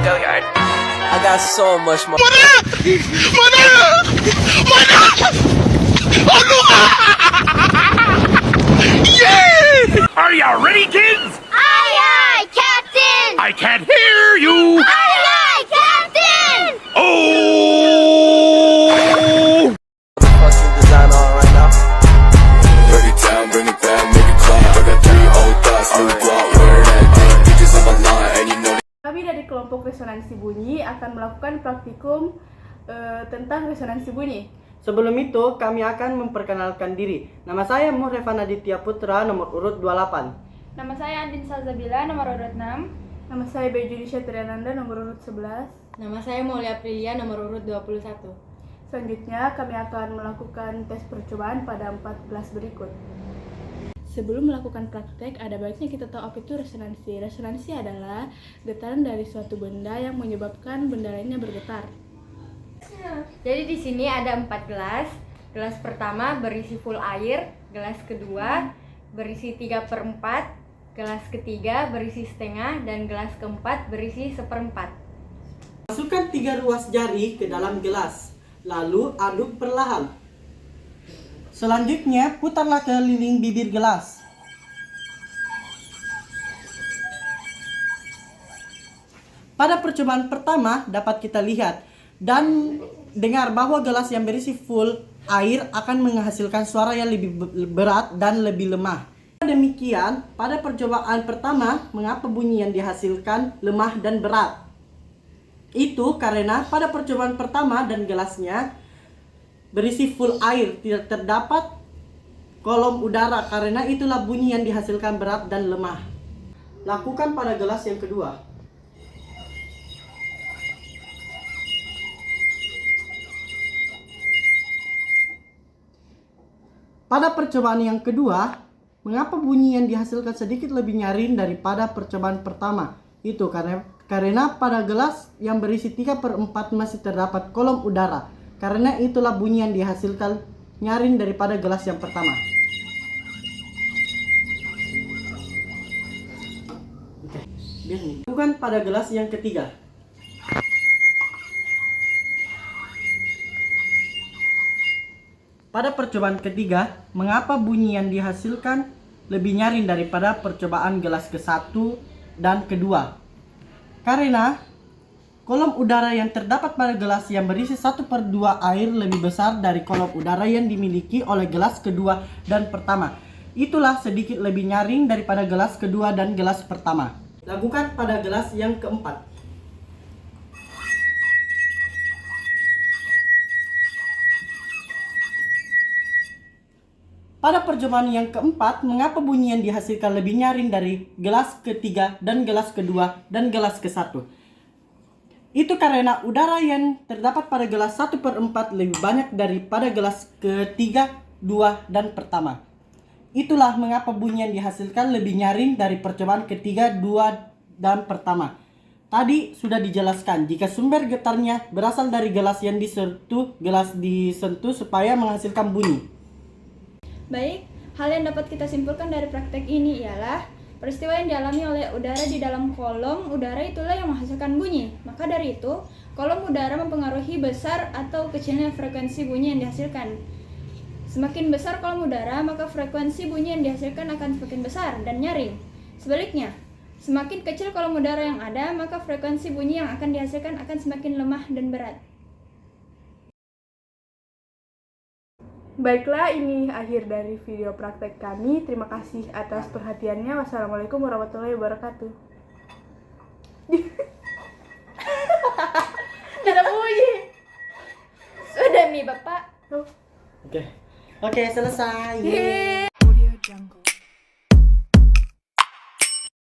I got so much more. Are you ready, kids? Aye, aye, Captain! I can't hear you. Aye, aye, Captain! Oh! Fucking design on right now. Break it down, bring it back, make it clap. I got 3 old thoughts, new block, where that thing, bitches on my line, and you know. Kami dari kelompok resonansi bunyi akan melakukan praktikum tentang resonansi bunyi. Sebelum itu, kami akan memperkenalkan diri. Nama saya Muhrevan Aditya Putra, nomor urut 28. Nama saya Andin Salsabila, nomor urut 6. Nama saya Bejudisha Triananda, nomor urut 11. Nama saya Maulia Aprilia, nomor urut 21. Selanjutnya, kami akan melakukan tes percobaan pada 4 kelas berikut. Sebelum melakukan praktek, ada baiknya kita tahu apa itu resonansi. Resonansi adalah getaran dari suatu benda yang menyebabkan benda lainnya bergetar. Jadi di sini ada 4 gelas. Gelas pertama berisi full air, gelas kedua berisi 3/4, gelas ketiga berisi setengah, dan gelas keempat berisi 1/4. Masukkan 3 ruas jari ke dalam gelas, lalu aduk perlahan. Selanjutnya, putarlah keliling bibir gelas. Pada percobaan pertama, dapat kita lihat dan dengar bahwa gelas yang berisi full air akan menghasilkan suara yang lebih berat dan lebih lemah. Demikian, pada percobaan pertama, mengapa bunyi yang dihasilkan lemah dan berat? Itu karena pada percobaan pertama dan gelasnya berisi full air, tidak terdapat kolom udara, karena itulah bunyi yang dihasilkan berat dan lemah. Lakukan pada gelas yang kedua. Pada percobaan yang kedua, mengapa bunyi yang dihasilkan sedikit lebih nyaring daripada percobaan pertama? Itu karena pada gelas yang berisi 3/4 masih terdapat kolom udara. Karena itulah bunyi yang dihasilkan nyaring daripada gelas yang pertama. Bukan pada gelas yang ketiga. Pada percobaan ketiga, mengapa bunyi yang dihasilkan lebih nyaring daripada percobaan gelas ke-1 dan kedua? Karena kolom udara yang terdapat pada gelas yang berisi 1/2 air lebih besar dari kolom udara yang dimiliki oleh gelas kedua dan pertama. Itulah sedikit lebih nyaring daripada gelas kedua dan gelas pertama. Lakukan pada gelas yang keempat. Pada percobaan yang keempat, mengapa bunyi yang dihasilkan lebih nyaring dari gelas ketiga dan gelas kedua dan gelas ke-1? Itu karena udara yang terdapat pada gelas 1/4 lebih banyak daripada gelas ketiga, 2, dan pertama. Itulah mengapa bunyi yang dihasilkan lebih nyaring dari percobaan ketiga, 2, dan pertama. Tadi sudah dijelaskan, jika sumber getarnya berasal dari gelas yang disentuh supaya menghasilkan bunyi. Baik, hal yang dapat kita simpulkan dari praktek ini ialah peristiwa yang dialami oleh udara di dalam kolom udara itulah yang menghasilkan bunyi. Maka dari itu, kolom udara mempengaruhi besar atau kecilnya frekuensi bunyi yang dihasilkan. Semakin besar kolom udara, maka frekuensi bunyi yang dihasilkan akan semakin besar dan nyaring. Sebaliknya, semakin kecil kolom udara yang ada, maka frekuensi bunyi yang akan dihasilkan akan semakin lemah dan berat. Baiklah, ini akhir dari video praktek kami. Terima kasih atas perhatiannya. Wassalamualaikum warahmatullahi wabarakatuh. Tidak bunyi. Sudah nih, Bapak. Oke, selesai. Audio Jungle.